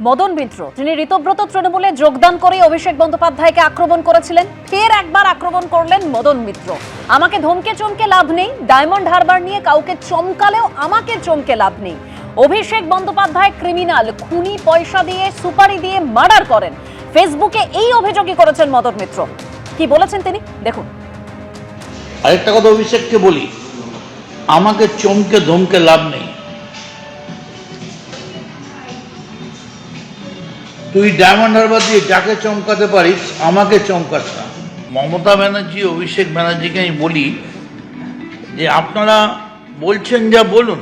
মদন মিত্র তিনি ঋতব্রত তৃণমূলে যোগদান করে অভিষেক বন্দ্যোপাধ্যায়কে আক্রমণ করেছিলেন, ফের একবার আক্রমণ করলেন মদন মিত্র। আমাকে ধমকে চমকে লাভ নেই, ডায়মন্ড হারবার নিয়ে কাউকে চমকালেও আমাকে চমকে লাভ নেই। অভিষেক বন্দ্যোপাধ্যায় ক্রিমিনাল, খুনি, পয়সা দিয়ে সুপারি দিয়ে মার্ডার করেন। ফেসবুকে এই অভিযোগই করেছেন মদন মিত্র। কি বলেছেন তিনি দেখুন। আরেকটা কথা অভিষেককে বলি, আমাকে চমকে ধমকে লাভ নেই। তুই ডায়মন্ড হারবার দিয়ে যাকে চমকাতে পারিস, আমাকে চমকাস না। মমতা ব্যানার্জি, অভিষেক ব্যানার্জিকে আমি বলি যে আপনারা বলছেন যা বলুন,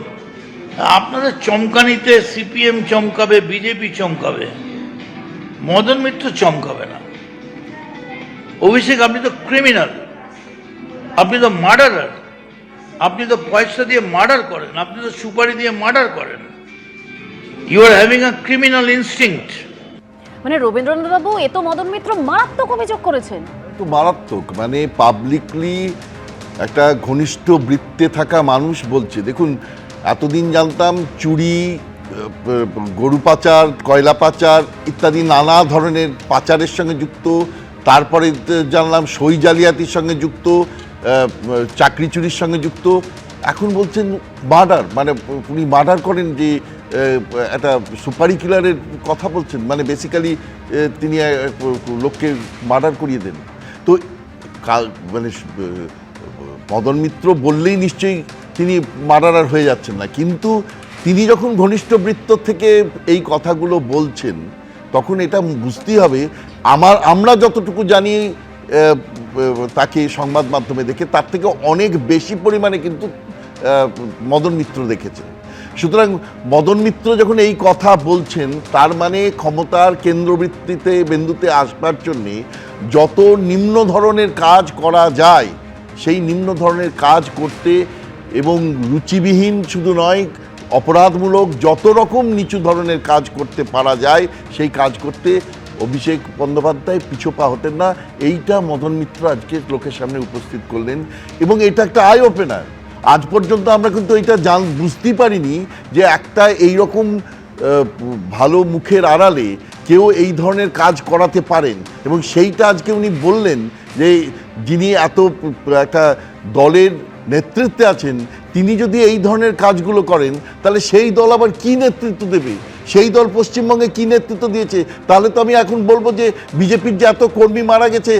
আপনাদের চমকানিতে সিপিএম চমকাবে, বিজেপি চমকাবে, মদন মিত্র চমকাবে না। অভিষেক, আপনি তো ক্রিমিনাল, আপনি তো মার্ডারার, আপনি তো পয়সা দিয়ে মার্ডার করেন, আপনি তো সুপারি দিয়ে মার্ডার করেন। You are having a criminal instinct. মানে রবীন্দ্রনাথ বাবু, এ তো মদন মিত্র মারাত্মক অভিযোগ করেছেন। তো মারাত্মক, মানে পাবলিকলি একটা ঘনিষ্ঠ বৃত্তে থাকা মানুষ বলছে। দেখুন, এতদিন জানতাম চুরি, গরু পাচার, কয়লা পাচার ইত্যাদি নানা ধরনের পাচারের সঙ্গে যুক্ত, তারপরে জানলাম সই জালিয়াতির সঙ্গে যুক্ত, চাকরি চুরির সঙ্গে যুক্ত। এখন বলছেন মার্ডার, মানে উনি মার্ডার করেন, যে একটা সুপারি কিলারের কথা বলছেন, মানে বেসিক্যালি তিনি লোককে মার্ডার করিয়ে দেন। তো মানে মদন মিত্র বললেই নিশ্চয়ই তিনি মার্ডারার হয়ে যাচ্ছেন না, কিন্তু তিনি যখন ঘনিষ্ঠ বৃত্ত থেকে এই কথাগুলো বলছেন, তখন এটা বুঝতেই হবে আমরা যতটুকু জানি তাকে সংবাদ মাধ্যমে দেখে, তার থেকে অনেক বেশি পরিমাণে কিন্তু মদন মিত্র দেখেছেন। সুতরাং মদন মিত্র যখন এই কথা বলছেন, তার মানে ক্ষমতার কেন্দ্রবৃত্তিতে বিন্দুতে আসবার জন্যে যত নিম্ন ধরনের কাজ করা যায় সেই নিম্ন ধরনের কাজ করতে, এবং রুচিবিহীন শুধু নয়, অপরাধমূলক যত রকম নিচু ধরনের কাজ করতে পারা যায় সেই কাজ করতে অভিষেক বন্দ্যোপাধ্যায় পিছপা হতেন না। এইটা মদন মিত্র আজকে লোকের সামনে উপস্থিত করলেন, এবং এটা একটা আই ওপেনার। আজ পর্যন্ত আমরা কিন্তু এটা বুঝতেই পারিনি যে একটা এইরকম ভালো মুখের আড়ালে কেউ এই ধরনের কাজ করাতে পারেন, এবং সেইটা আজকে উনি বললেন যে যিনি এত একটা দলের নেতৃত্বে আছেন, তিনি যদি এই ধরনের কাজগুলো করেন, তাহলে সেই দল আবার কি নেতৃত্ব দেবে? সেই দল পশ্চিমবঙ্গে কি নেতৃত্ব দিয়েছে? তাহলে তো আমি এখন বলবো যে বিজেপির যে এত কর্মী মারা গেছে,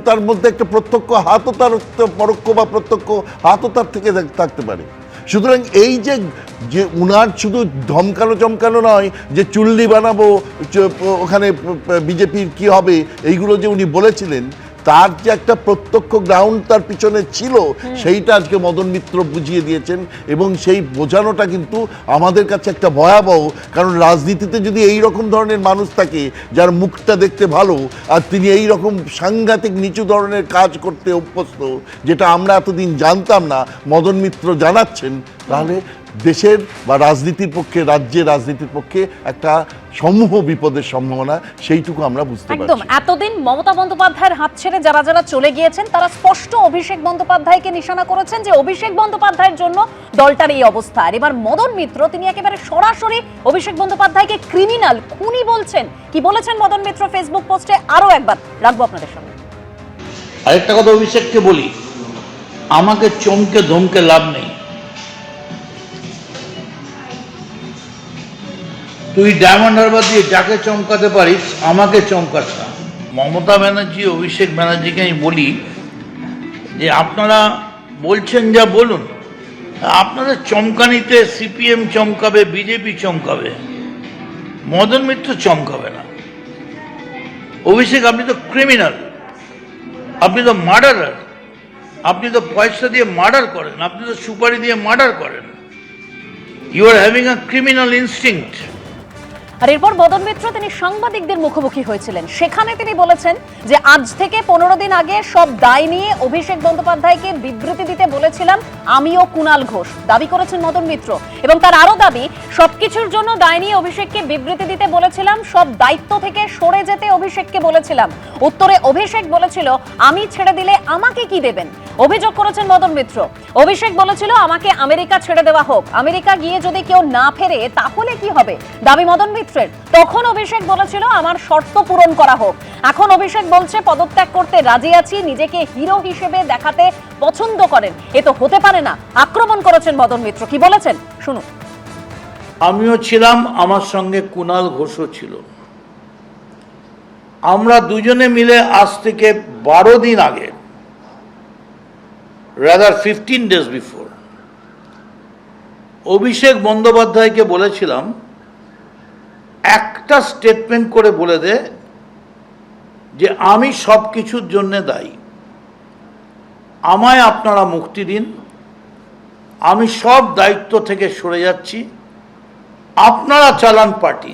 তার মধ্যে একটা প্রত্যক্ষ হাতও তার, পরোক্ষ বা প্রত্যক্ষ হাতও তার থেকে থাকতে পারে। সুতরাং এই যে উনার শুধু ধমকানো চমকানো নয়, যে চুল্লি বানাবো ওখানে বিজেপির কি হবে, এইগুলো যে উনি বলেছিলেন, তার যে একটা প্রত্যক্ষ গ্রাউন্ড তার পিছনে ছিল, সেইটা আজকে মদন মিত্র বুঝিয়ে দিয়েছেন। এবং সেই বোঝানোটা কিন্তু আমাদের কাছে একটা ভয়াবহ, কারণ রাজনীতিতে যদি এই রকম ধরনের মানুষ থাকে যার মুখটা দেখতে ভালো, আর তিনি এই রকম সাংঘাতিক নিচু ধরনের কাজ করতে অভ্যস্ত, যেটা আমরা এতদিন জানতাম না, মদন মিত্র জানাচ্ছেন, তাহলে দেশের বা রাজনীতির পক্ষে, রাজ্যের রাজনীতির পক্ষে একটা সমূহ বিপদের সম্ভাবনা, সেইটুকু আমরা বুঝতে পারছি। একদম। এতদিন মমতা বন্দ্যোপাধ্যায়ের হাত ছেড়ে যারা যারা চলে গিয়েছেন, তারা স্পষ্ট অভিষেক বন্দ্যোপাধ্যায়কে নিশানা করেছেন যে অভিষেক বন্দ্যোপাধ্যায়ের জন্য দলটার এই অবস্থা। আর এবার মদন মিত্র তিনি একেবারে সরাসরি অভিষেক বন্দ্যোপাধ্যায়কে ক্রিমিনাল, খুনি বলছেন। কি বলেছেন মদন মিত্র ফেসবুক পোস্টে, আরো একবার রাখবো আপনাদের সামনে। আরেকটা কথা অভিষেককে বলি, আমাকে চমকে ধমকে লাভ নেই। তুই ডায়মন্ড হারবার দিয়ে যাকে চমকাতে পারিস, আমাকে চমকাস না। মমতা ব্যানার্জি, অভিষেক ব্যানার্জিকে আমি বলি যে আপনারা বলছেন যা বলুন, আপনাদের চমকানিতে সিপিএম চমকাবে, বিজেপি চমকাবে, মদন মিত্র চমকাবে না। অভিষেক, আপনি তো ক্রিমিনাল, আপনি তো মার্ডারার, আপনি তো পয়সা দিয়ে মার্ডার করেন, আপনি তো সুপারি দিয়ে মার্ডার করেন। You are having a criminal instinct. আর এরপর মদন মিত্র তিনি সাংবাদিকদের মুখোমুখি হয়েছিলেন, সেখানে তিনি বলেছেন যে আজ থেকে 15 দিন আগে সব দায় নিয়ে অভিষেক বন্দ্যোপাধ্যায়কে বিবৃতি দিতে বলেছিলাম আমিও কুণাল ঘোষ, দাবি করেছেন মদন মিত্র। এবং তার আরো দাবি, সবকিছুর জন্য দায় নিয়ে অভিষেককে বিবৃতি দিতে বলেছিলাম, সব দায়িত্ব থেকে সরে যেতে অভিষেককে বলেছিলাম। উত্তরে অভিষেক বলেছিল, আমি ছেড়ে দিলে আমাকে কি দেবেন? অভিযোগ করেছেন মদন মিত্র। অভিষেক বলেছিল আমাকে আমেরিকা ছেড়ে দেওয়া হোক, আমেরিকা গিয়ে যদি কেউ না ফেরে তাহলে কি হবে, দাবি মদন মিত্রের। তখন অভিষেক বলেছিল আমার শর্ত পূরণ করা হোক। এখন অভিষেক বলছে পদত্যাগ করতে রাজি আছি, নিজেকে হিরো হিসেবে দেখাতে পছন্দ করেন। এ তো হতে পারে না। আক্রমণ করেছেন মদন মিত্র, কি বলেছেন শুনুন। আমিও ছিলাম, আমার সঙ্গে কুণাল ঘোষও ছিল। আমরা দুজনে মিলে আজ থেকে 12 দিন আগে, রাদার 15 days বিফোর, অভিষেক বন্দ্যোপাধ্যায়কে বলেছিলাম একটা স্টেটমেন্ট করে বলে দে যে আমি সব কিছুর জন্য দায়ী, আমায় আপনারা মুক্তি দিন, আমি সব দায়িত্ব থেকে সরে যাচ্ছি, আপনারা চালান পার্টি,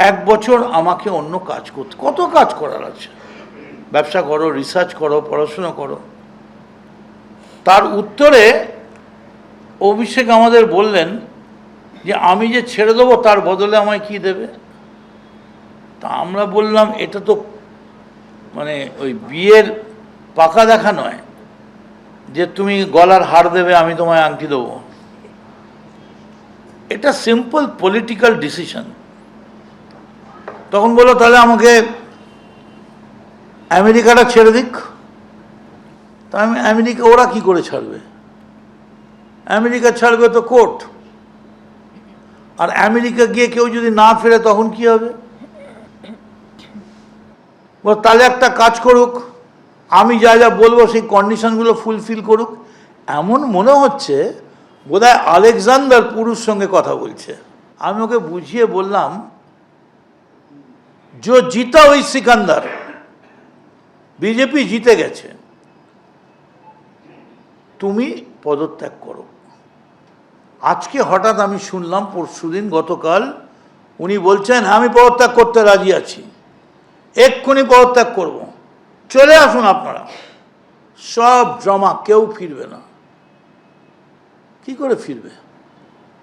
1 বছর আমাকে অন্য কাজ করতে, কত কাজ করার আছে, ব্যবসা করো, রিসার্চ করো, পড়াশোনা করো। তার উত্তরে অভিষেক আমাদের বললেন যে আমি যে ছেড়ে দেবো তার বদলে আমায় কি দেবে। তা আমরা বললাম এটা তো মানে ওই বিয়ের পাকা দেখা নয় যে তুমি গলার হার দেবে আমি তোমায় আংটি দেবো। এটা সিম্পল পলিটিক্যাল ডিসিশন। তখন বললো তাহলে আমাকে আমেরিকাটা ছেড়ে দিক। তা আমি আমেরিকা, ওরা কি করে ছাড়বে? আমেরিকা ছাড়বে তো কোর্ট, আর আমেরিকা গিয়ে কেউ যদি না ফেরে তখন কি হবে? তাহলে একটা কাজ করুক, আমি যা যা বলবো সেই কন্ডিশনগুলো ফুলফিল করুক। এমন মনে হচ্ছে বোধহয় আলেকজান্ডার পুরুষ সঙ্গে কথা বলছে। আমি ওকে বুঝিয়ে বললাম जो जीता वही सिकंदर, বিজেপি জিতে গেছে, তুমি পদত্যাগ করো। আজকে হঠাৎ আমি শুনলাম, পরশুদিন গতকাল উনি বলছেন আমি পদত্যাগ করতে রাজি আছি, এক্ষুনি পদত্যাগ করব, চলে আসুন আপনারা। সব ড্রামা, কেউ ফিরবে না। কি করে ফিরবে?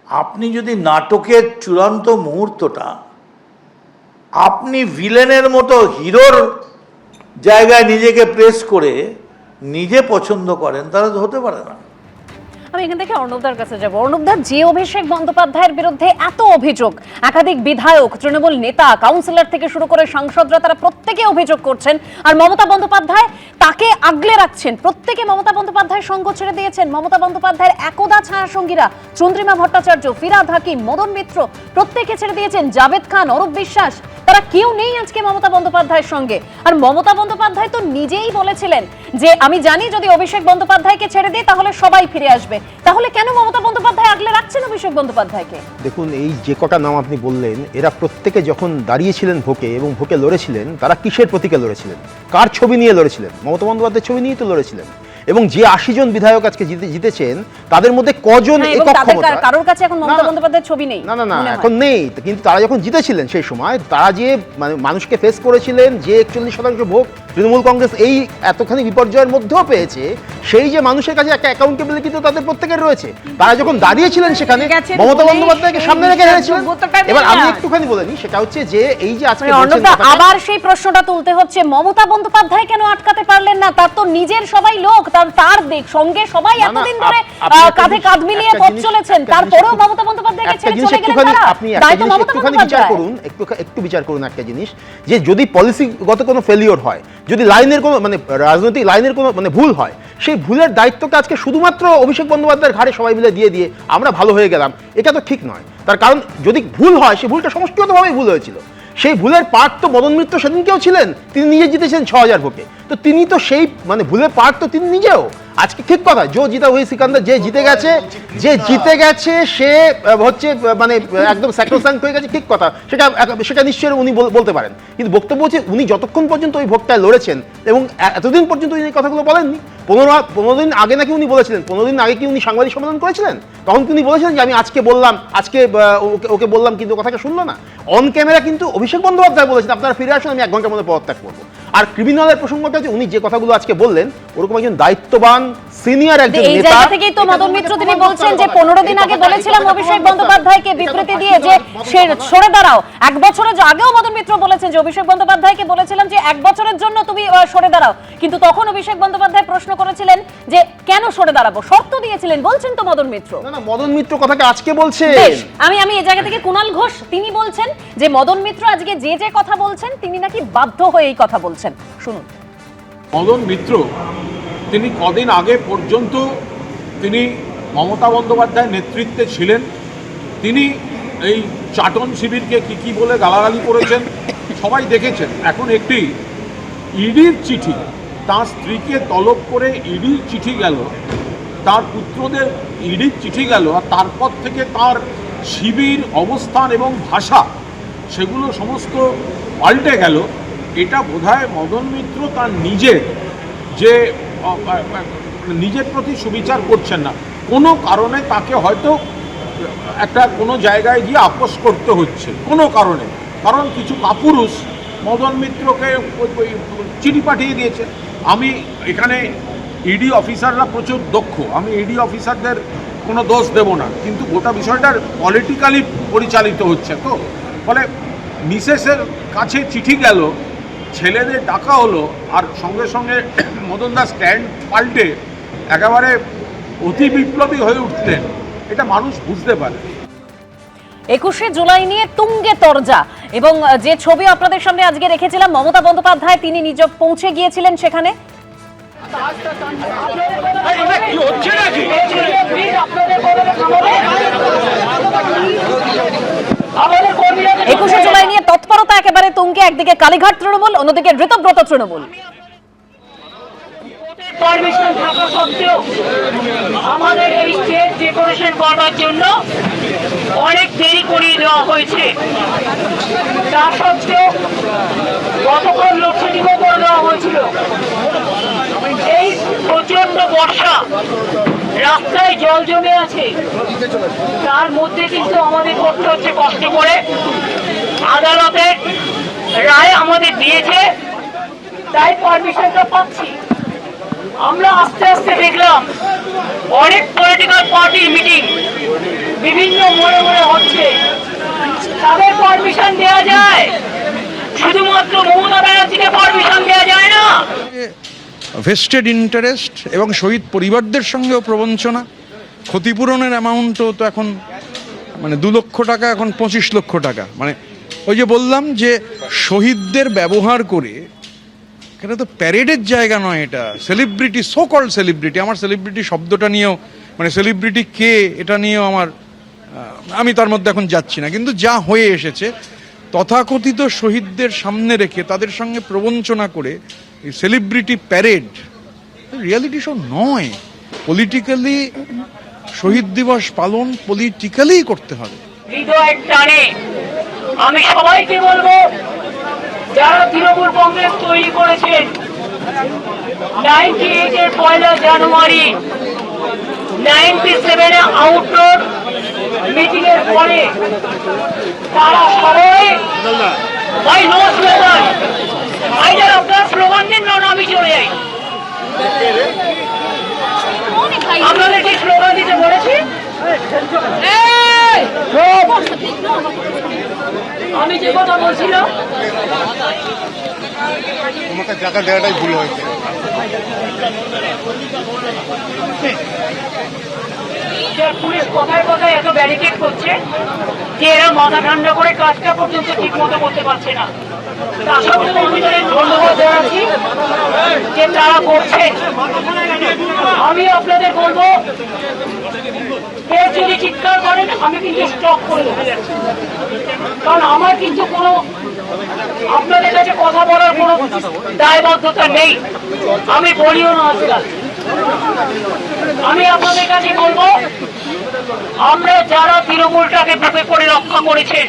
আপনি যদি নাটকের চূড়ান্ত মুহূর্তটা আপনি ভিলেনের মতো হিরোর জায়গায় নিজেকে প্লেস করে নিজে পছন্দ করেন, তাহলে তো হতে পারে না। আমি এখান থেকে অর্ণবদার কাছে যাব। অর্ণবদা, যে অভিষেক বন্দ্যোপাধ্যায়ের বিরুদ্ধে এত অভিযোগ, একাধিক বিধায়ক, তৃণমূল নেতা, কাউন্সিলর থেকে শুরু করে সাংসদরা, তারা প্রত্যেকে অভিযোগ করছেন, আর মমতা বন্দ্যোপাধ্যায় তাকে আগলে রাখছেন। প্রত্যেকে মমতা বন্দ্যোপাধ্যায়ের সঙ্গ ছেড়ে দিয়েছেন। মমতা বন্দ্যোপাধ্যায়ের একদা ছায়া সঙ্গীরা চন্দ্রিমা ভট্টাচার্য, ফিরহাদ হাকিম, মদন মিত্র প্রত্যেকে ছেড়ে দিয়েছেন। জাভেদ খান, অরূপ বিশ্বাস, তারা কেউ নেই আজকে মমতা বন্দ্যোপাধ্যায়ের সঙ্গে। আর মমতা বন্দ্যোপাধ্যায় তো নিজেই বলেছিলেন যে আমি জানি যদি অভিষেক বন্দ্যোপাধ্যায়কে ছেড়ে দিই তাহলে সবাই ফিরে আসবে। তাহলে কেন মমতা বন্দ্যোপাধ্যায় আগলে রাখছেন অভিষেক বন্দ্যোপাধ্যায়কে? দেখুন, এই যে কটা নাম আপনি বললেন, এরা প্রত্যেকে যখন দাঁড়িয়েছিলেন ভোটে এবং ভোটে লড়েছিলেন, তারা কিসের প্রতীকে লড়েছিলেন, কার ছবি নিয়ে লড়েছিলেন? মমতা বন্দ্যোপাধ্যায়ের ছবি নিয়েই তো লড়েছিলেন। এবং যে 80 জন বিধায়ক আজকে জিতেছেন, তাদের মধ্যে কজন একক ক্ষমতা? কারোর কাছে এখন মমতা বন্দ্যোপাধ্যায়ের ছবি নেই। না, এখন নেই, কিন্তু তারা যখন জিতেছিলেন সেই সময় তারা যে মানে মানুষকে ফেস করেছিলেন, যে 41% ভোট তৃণমূল কংগ্রেস এই এতখানি বিপর্যয়ের মধ্যেও পেয়েছে, সেই যে মানুষের কাছে একটা অ্যাকাউন্টেবিলিটি তো তাদের প্রত্যেকের রয়েছে। তারা যখন দাঁড়িয়েছিলেন সেখানে মমতা বন্দ্যোপাধ্যায়কে সামনে রেখে হেরেছিলেন। এবার আমি একটুখানি বলে নিই, সেটা হচ্ছে যে এই যে আজকে আবার সেই প্রশ্নটা তুলতে হচ্ছে, মমতা বন্দ্যোপাধ্যায় কেন আটকাতে পারলেন না? তার তো নিজের সবাই লোক, তার সঙ্গে সবাই এতদিন ধরে কাঁধে কাঁধ মিলিয়ে পথ চলেছেন, তারপরেও মমতা বন্দ্যোপাধ্যায়কে ছেড়ে চলে গেলেন তারা। আপনি একটুখানি একটু বিচার করুন একটা জিনিস, যে যদি পলিসিগত কোনো ফেলিওর হয়, যদি লাইনের কোনো মানে রাজনৈতিক লাইনের কোনো মানে ভুল হয়, সেই ভুলের দায়িত্বটা আজকে শুধুমাত্র অভিষেক বন্দ্যোপাধ্যায়ের ঘাড়ে সবাই মিলে দিয়ে আমরা ভালো হয়ে গেলাম, এটা তো ঠিক নয়। তার কারণ যদি ভুল হয়, সেই ভুলটা সমষ্টিগতভাবেই ভুল হয়েছিল। সেই ভুলের পার্ট তো মদন মিত্র সেদিনকেও ছিলেন, তিনি নিজে জিতেছিলেন 6000 ভোটে। তো তিনি তো সেই মানে ভুলের পার্ট তো তিনি নিজেও। আজকে ঠিক কথা, জো জিতা ওই সিকান্দার, যে জিতে গেছে সে হচ্ছে মানে একদম স্যাক্রোসাঙ্ক্ট হয়ে গেছে, ঠিক কথা, সেটা নিশ্চয়ই উনি বলতে পারেন। কিন্তু বক্তব্য হচ্ছে উনি যতক্ষণ পর্যন্ত ওই ভোটটায় লড়েছেন এবং এতদিন পর্যন্ত উনি এই কথাগুলো বলেননি। 15 দিন আগে নাকি উনি বলেছিলেন, 15 দিন আগে কি উনি সাংবাদিক সম্মেলন করেছিলেন? তখন তিনি বলেছিলেন যে আমি আজকে বললাম, ওকে বললাম, কিন্তু কথাটা শুনলো না। অন ক্যামেরা কিন্তু অভিষেক বন্দ্যোপাধ্যায় বলেছেন আপনারা ফিরে আসুন, আমি 1 ঘন্টার মধ্যে পদত্যাগ করবো। আর ক্রিমিনালের প্রসঙ্গটা যে উনি যে কথাগুলো আজকে বললেন, ওরকম একজন দায়িত্ববান সিনিয়র একজন এই নেতা। জায়গা থেকেই তো মদন মিত্র তিনি বলছেন যে 15 দিন আগে বলেছিলাম অভিষেক বন্দ্যোপাধ্যায়কে বিবৃতি দিয়ে যে সে সরে দাঁড়াও। এক বছরের আগেও মদন মিত্র বলেছেন যে অভিষেক বন্দ্যোপাধ্যায়কে বলেছিলাম যে 1 বছরের জন্য তুমি সরে দাঁড়াও, কিন্তু তখন অভিষেক বন্দ্যোপাধ্যায় প্রশ্ন করেছিলেন যে কেন সরে দাঁড়াবো, শর্ত দিয়েছিলেন, বলছেন তো মদন মিত্র। না মদন মিত্র কথাকে আজকে বলছে। বেশ, আমি এই জায়গা থেকে কুণাল ঘোষ তিনি বলছেন যে মদন মিত্র আজকে যে কথা বলছেন তিনি নাকি বাধ্য হয়ে এই কথা বলছেন, শুনুন। মদন মিত্র তিনি কদিন আগে পর্যন্ত তিনি মমতা বন্দ্যোপাধ্যায়ের নেতৃত্বে ছিলেন, তিনি এই চাটন শিবিরকে কি বলে গালাগালি করেছেন সবাই দেখেছেন। এখন একটি ইডির চিঠি, তার স্ত্রীকে তলব করে ইডির চিঠি গেল, তার পুত্রদের ইডির চিঠি গেল, আর তারপর থেকে তার শিবির অবস্থান এবং ভাষা সেগুলো সমস্ত পাল্টে গেল। এটা বোধহয় মদন মিত্র তার নিজের প্রতি সুবিচার করছেন না, কোনো কারণে তাকে হয়তো একটা কোনো জায়গায় গিয়ে আপোস করতে হচ্ছে কোনো কারণে, কারণ কিছু কাপুরুষ মদন মিত্রকে চিঠি পাঠিয়ে দিয়েছে। আমি এখানে ইডি অফিসাররা প্রচুর দক্ষ, আমি ইডি অফিসারদের কোনো দোষ দেব না, কিন্তু গোটা বিষয়টার পলিটিক্যালি পরিচালিত হচ্ছে। তো ফলে মিসেসের কাছে চিঠি গেল, ছেলেদের ডাকা হলো, আর সঙ্গে সঙ্গে মদনদা স্ট্যান্ড পাল্টে একেবারে অতি বিপ্লবী হয়ে উঠলেন, এটা মানুষ বুঝতে পারে। 21শে জুলাই নিয়ে তুঙ্গে তরজা, এবং যে ছবি আপনাদের সামনে আজকে রেখেছিলাম মমতা বন্দ্যোপাধ্যায় তিনি নিজে পৌঁছে গিয়েছিলেন সেখানে। 21শে জুলাই নিয়ে তৎপরতা একেবারে তুঙ্গে, একদিকে কালীঘাট তৃণমূল, অন্যদিকে ঋতব্রত তৃণমূল। পারমিশন থাকা সত্ত্বেও আমাদের এই স্টেজ ডেকোরেশন করবার জন্য অনেক দেরি করিয়ে দেওয়া হয়েছে। তা সত্ত্বেও গতকাল লোডশেডিংও করে দেওয়া হয়েছিল। এই প্রচন্ড বর্ষা, রাস্তায় জল জমে আছে, তার মধ্যে কিন্তু আমাদের করতে হচ্ছে কষ্ট করে। আদালতের রায় আমাদের দিয়েছে, তাই পারমিশনটা পাচ্ছি। আমরা আস্তে আস্তে দেখলাম অনেক পলিটিক্যাল পার্টির মিটিং বিভিন্ন মোড়ে মোড়ে হচ্ছে, তাদের পারমিশন দেওয়া যায়, শুধুমাত্র মমতা ব্যানার্জিকে পারমিশন দেওয়া যায় না। ভেস্টেড ইন্টারেস্ট এবং শহীদ পরিবারদের সঙ্গেও প্রবঞ্চনা, ক্ষতিপূরণের অ্যামাউন্টও তো এখন মানে 2 লক্ষ টাকা, এখন 25 লক্ষ টাকা। মানে ওই যে বললাম যে শহীদদের ব্যবহার করে, এটা তো প্যারেডের জায়গা নয়, এটা সেলিব্রিটি, সো কল্ড সেলিব্রিটি। আমার সেলিব্রিটি শব্দটা নিয়েও মানে সেলিব্রিটি কে এটা নিয়েও আমি তার মধ্যে এখন যাচ্ছি না, কিন্তু যা হয়ে এসেছে তথাকথিত শহীদদের সামনে রেখে তাদের সঙ্গে প্রবঞ্চনা করে সেলিব্রিটি প্যারেড রিয়ালিটি শো নয়। পলিটিক্যালি শহীদ দিবস পালন পলিটিক্যালি করতে হবে। হৃদয়ের টানে আমি সবাইকে বলবো, যারা তৃণমূল কংগ্রেস তৈরি করেছেন 98-এর 1 জানুয়ারি, 97-এ আউটডোর মিটিং এর পরে তারা সবাই ভাই নো স্লোগান, আইদার আপনার স্লোগান দিন না আমি চলে যাই। আপনাদেরকে স্লোগান দিতে বলেছি, আমি যে কথা বলছিলাম তোমাকে জায়গা দেওয়াটাই ভুল হয়েছে। পুলিশ কথায় কথায় এত ব্যারিকেড করছে যে এরা মাথা ঠান্ডা করে কাজটা পর্যন্ত ঠিক মতো করতে পারছে না। তা সত্ত্বেও আমি তাদের ধন্যবাদ জানাচ্ছি যে তারা করছেন। আমি আপনাদের বলবো, কেউ যদি চিৎকার করেন আমি কিন্তু স্টপ করে দেবো, কারণ আমার কিন্তু কোনো আপনাদের কাছে কথা বলার কোনো দায়বদ্ধতা নেই, আমি বলিও না আজকাল। আমি আপনাদের কাছে বলবো, আমরা যারা তৃণমূলটাকে বুকে করে রক্ষা করেছেন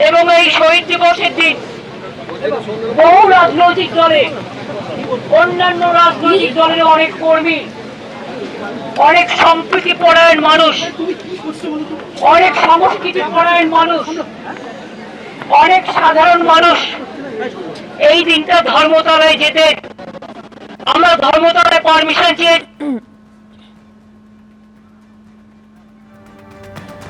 এবং এই শহীদ দিবসের দিন বহু রাজনৈতিক দলে, অন্যান্য রাজনৈতিক দলের অনেক কর্মী, অনেক সম্প্রীতি পরায়ণ মানুষ, অনেক সংস্কৃতি পরায়ণ মানুষ, অনেক সাধারণ মানুষ এই দিনটা ধর্মতলায় যেতে, আমরা ধর্মতলায় পারমিশন চেয়ে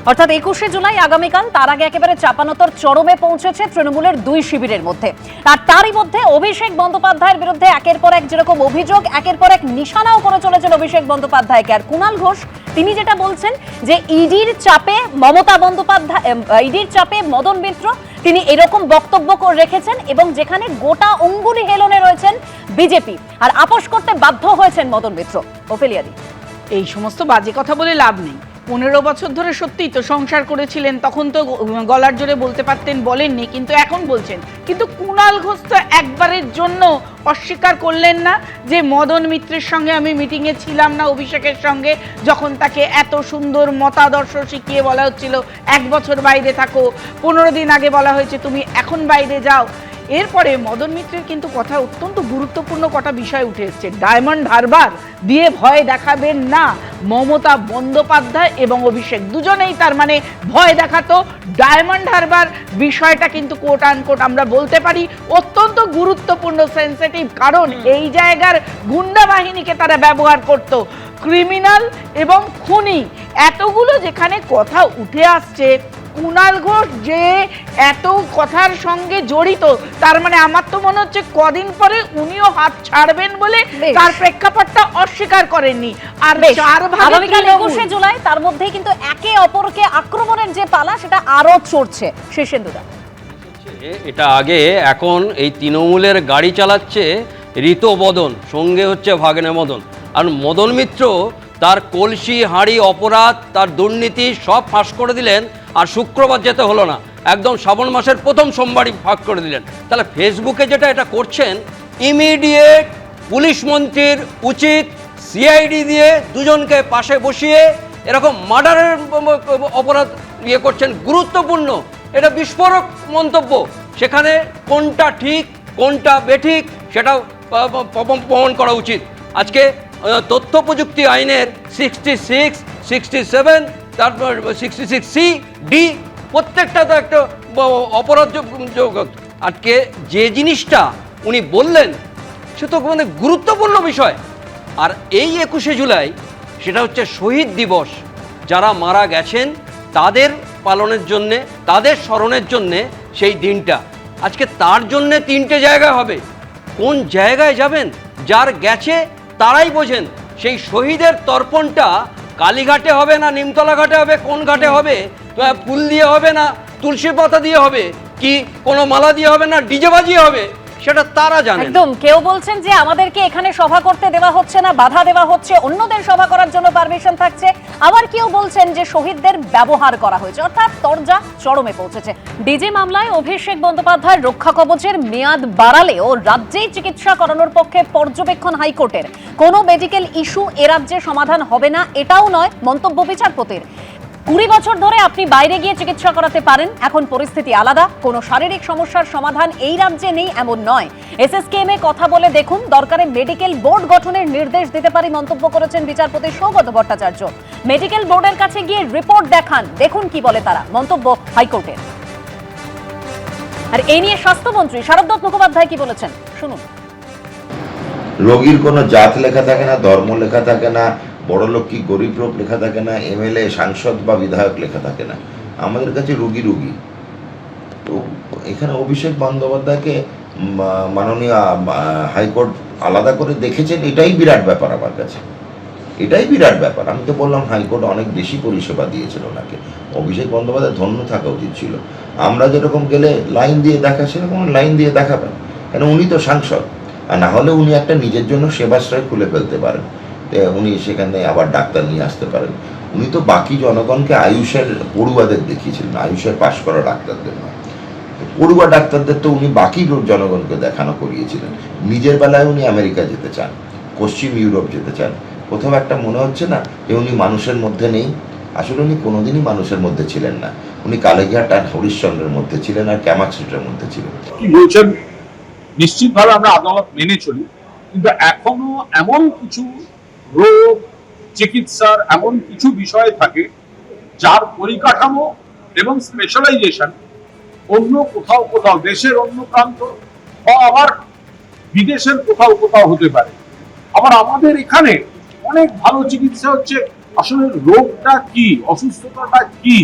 অর্থাৎ 21শে জুলাই আগামীকাল, তার আগে একেবারে চাপানোতর চরমে পৌঁছেছে তৃণমূলের দুই শিবিরের মধ্যে। আর তারই মধ্যে অভিষেক বন্দ্যোপাধ্যায়ের বিরুদ্ধে একের পর এক যেরকম অভিযোগ, একের পর এক নিশানাও করে চলেছেন অভিষেক বন্দ্যোপাধ্যায়কে। আর কুণাল ঘোষ তিনি যেটা বলছেন যে ইডির চাপে মমতা বন্দ্যোপাধ্যায়, ইডির চাপে মদন মিত্র তিনি এরকম বক্তব্য রেখেছেন, এবং যেখানে গোটা অঙ্গুলি হেলনে রয়েছেন বিজেপি, আর আপোষ করতে বাধ্য হয়েছেন মদন মিত্র। ওফেলিয়াদি, এই সমস্ত বাজে কথা বলে লাভ নেই। 15 বছর ধরে সত্যিই তো সংসার করেছিলেন, তখন তো গলার জোরে বলতে পারতেন, বলেননি, কিন্তু এখন বলছেন। কিন্তু কুণাল ঘোষ তো একবারের জন্য অস্বীকার করলেন না যে মদন মিত্রের সঙ্গে আমি মিটিংয়ে ছিলাম না অভিষেকের সঙ্গে, যখন তাকে এত সুন্দর মতাদর্শ শিখিয়ে বলা হচ্ছিল 1 বছর বাইরে থাকো, 15 দিন আগে বলা হয়েছে তুমি এখন বাইরে যাও। এরপরে মদন মিত্রের কিন্তু কথা অত্যন্ত গুরুত্বপূর্ণ কটা বিষয় উঠে এসছে। ডায়মন্ড হারবার দিয়ে ভয় দেখাবেন না মমতা বন্দ্যোপাধ্যায় এবং অভিষেক, দুজনেই তার মানে ভয় দেখাতো। ডায়মন্ড হারবার বিষয়টা কিন্তু কোট আনকোট আমরা বলতে পারি অত্যন্ত গুরুত্বপূর্ণ, সেন্সিটিভ, কারণ এই জায়গার গুন্ডা বাহিনীকে তারা ব্যবহার করত, ক্রিমিনাল এবং খুনি, এতগুলো যেখানে কথা উঠে আসছে। কুণাল ঘোষ যে এত কথার সঙ্গে জড়িত, তার মানে আমার তো মনে হচ্ছে কদিন পরে উনিও হাত ছাড়বেন বলে তার প্রেক্ষাপটটা অস্বীকার করেননি। আর আগামীকাল 21শে জুলাই, তার মধ্যেই কিন্তু একে অপরকে আক্রমণের যে পালা সেটা আরো চড়ছে। শেষেন্দুদা, এটা আগে, এখন এই তৃণমূলের গাড়ি চালাচ্ছে ঋতবদন, সঙ্গে হচ্ছে ভাগ্নে মদন। আর মদন মিত্র তার কলসি হাঁড়ি অপরাধ, তার দুর্নীতি সব ফাঁস করে দিলেন, আর শুক্রবার যেতে হলো না, একদম শ্রাবণ মাসের প্রথম সোমবারই ফাঁস করে দিলেন। তাহলে ফেসবুকে যেটা এটা করছেন, ইমিডিয়েট পুলিশ মন্ত্রীর উচিত সিআইডি দিয়ে দুজনকে পাশে বসিয়ে এরকম মার্ডারের অপরাধ ইয়ে করছেন, গুরুত্বপূর্ণ, এটা বিস্ফোরক মন্তব্য। সেখানে কোনটা ঠিক কোনটা বেঠিক সেটাও প্রমাণ করা উচিত। আজকে তথ্য প্রযুক্তি আইনের 66, 67, তারপর 66C, D, প্রত্যেকটা তো একটা অপরাধ যোগ। আজকে যে জিনিসটা উনি বললেন সে তো মানে গুরুত্বপূর্ণ বিষয়। আর এই 21শে জুলাই সেটা হচ্ছে শহীদ দিবস, যারা মারা গেছেন তাদের পালনের জন্যে, তাদের স্মরণের জন্যে সেই দিনটা। আজকে তার জন্যে 3টে জায়গায় হবে। কোন জায়গায় যাবেন যার গেছে তারাই বোঝেন। সেই শহীদের তর্পণটা কালীঘাটে হবে না নিমতলা ঘাটে হবে, কোন ঘাটে হবে, ফুল দিয়ে হবে না তুলসী পাতা দিয়ে হবে, কি কোনো মালা দিয়ে হবে না ডিজে বাজিয়ে হবে, সেটা তারা জানেন। একদম। কেউ বলছেন যে আমাদেরকে এখানে সভা করতে দেওয়া হচ্ছে না, বাধা দেওয়া হচ্ছে, অন্যদের সভা করার জন্য পারমিশন থাকছে। আবার কেউ বলছেন যে শহীদদের ব্যবহার করা হয়েছে, অর্থাৎ তরজা চরমে পৌঁছেছে। ডিজে মামলায় অভিষেক বন্দ্যোপাধ্যায়ের রক্ষা কবচের মেয়াদ বাড়ালেও রাজ্যেই চিকিৎসা করানোর পক্ষে পর্যবেক্ষণ হাইকোর্টের। কোনো মেডিকেল ইস্যু এ রাজ্যে সমাধান হবে না এটাও নয় মন্তব্য বিচারপতির। 20 বছর ধরে আপনি বাইরে গিয়ে চিকিৎসা করাতে পারেন, এখন পরিস্থিতি আলাদা। কোনো শারীরিক সমস্যার সমাধান এই রাজ্যে নেই এমন নয়। এসএসকেএমে কথা বলে দেখুন, দরকারে মেডিকেল বোর্ড গঠনের নির্দেশ দিতে পারি মন্তব্য করেছেন বিচারপতি সৌগত ভট্টাচার্য। মেডিকেল বোর্ডের কাছে গিয়ে রিপোর্ট দেখান, দেখুন কি বলে তারা, মন্তব্য হাইকোর্টের। আর এই নিয়ে স্বাস্থ্যমন্ত্রী শারদ মুখোপাধ্যায় কি বলেছেন শুনুন। রোগীর কোনো জাত লেখা থাকে না, ধর্ম লেখা থাকে না, বড় লোক কি গরিব লোক লেখা থাকে না, এমএলএ সাংসদ বা বিধায়ক লেখা থাকে না। আমাদের কাছে রুগী রুগী। তো এখানে অভিষেক বন্দ্যোপাধ্যায়কে মাননীয় হাইকোর্ট আলাদা করে দেখেছেন, এটাই বিরাট ব্যাপার আমার কাছে, এটাই বিরাট ব্যাপার। আমি তো বললাম হাইকোর্ট অনেক বেশি পরিষেবা দিয়েছিল ওনাকে। অভিষেক বন্দ্যোপাধ্যায় ধন্য থাকা উচিত ছিল। আমরা যেরকম গেলে লাইন দিয়ে দেখা, সেরকম লাইন দিয়ে দেখাবেন, কেন উনি তো সাংসদ। আর না হলে উনি একটা নিজের জন্য সেবাশ্রয় খুলে ফেলতে পারেন, উনি সেখানে আবার ডাক্তার নিয়ে আসতে পারেন। উনি তো বাকি জনগণকে আয়ুষের পড়ুয়াদের দেখিয়েছিলেন, আয়ুষের পাশ করা ডাক্তারদের নয়, পড়ুয়া ডাক্তারদের তো উনি বাকি জনগণকে দেখানো করিয়েছিলেন। নিজের বেলায় উনি আমেরিকা যেতে চান, পশ্চিম ইউরোপ যেতে চান। কোথাও একটা মনে হচ্ছে না যে উনি মানুষের মধ্যে নেই। আসলে উনি কোনোদিনই মানুষের মধ্যে ছিলেন না। উনি কালীঘাট আর হরিশ্চন্দ্রের মধ্যে ছিলেন, আর ক্যামাক স্ট্রিটের মধ্যে ছিলেন। কি বলছেন নিশ্চিতভাবে আমরা আদালত মেনে চলি, কিন্তু এখনো এমন কিছু রোগ চিকিৎসার এমন কিছু বিষয় থাকে যার পরিকাঠামো এবং স্পেশালাইজেশন অন্য কোথাও দেশের অন্য প্রান্ত বা আবার বিদেশের কোথাও হতে পারে। আবার আমাদের এখানে অনেক ভালো চিকিৎসা হচ্ছে। আসলে রোগটা কি, অসুস্থতাটা কি,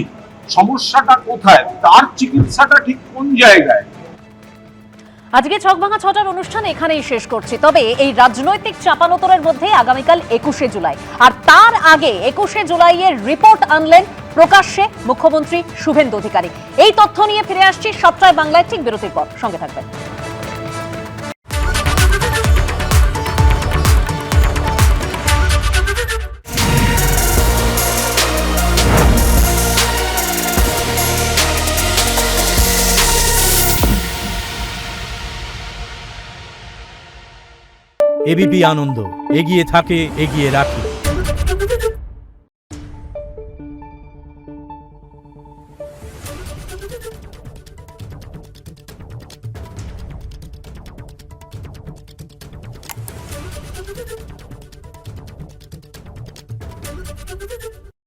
সমস্যাটা কোথায়, তার চিকিৎসাটা ঠিক কোন জায়গায়। আজকে ছকভাঙা ৬টার অনুষ্ঠান এখানেই শেষ করছি। তবে এই রাজনৈতিক চাপানোতরের মধ্যে আগামীকাল ২১শে জুলাই, আর তার আগে ২১শে জুলাইয়ের রিপোর্ট আনলেন প্রকাশ্যে মুখ্যমন্ত্রী শুভেন্দু অধিকারী। এই তথ্য নিয়ে ফিরে আসছি ৭টায় বাংলায়, ঠিক বিরতির পর। সঙ্গে থাকবেন। এবিপি আনন্দ, এগিয়ে থাকে, এগিয়ে রাখে।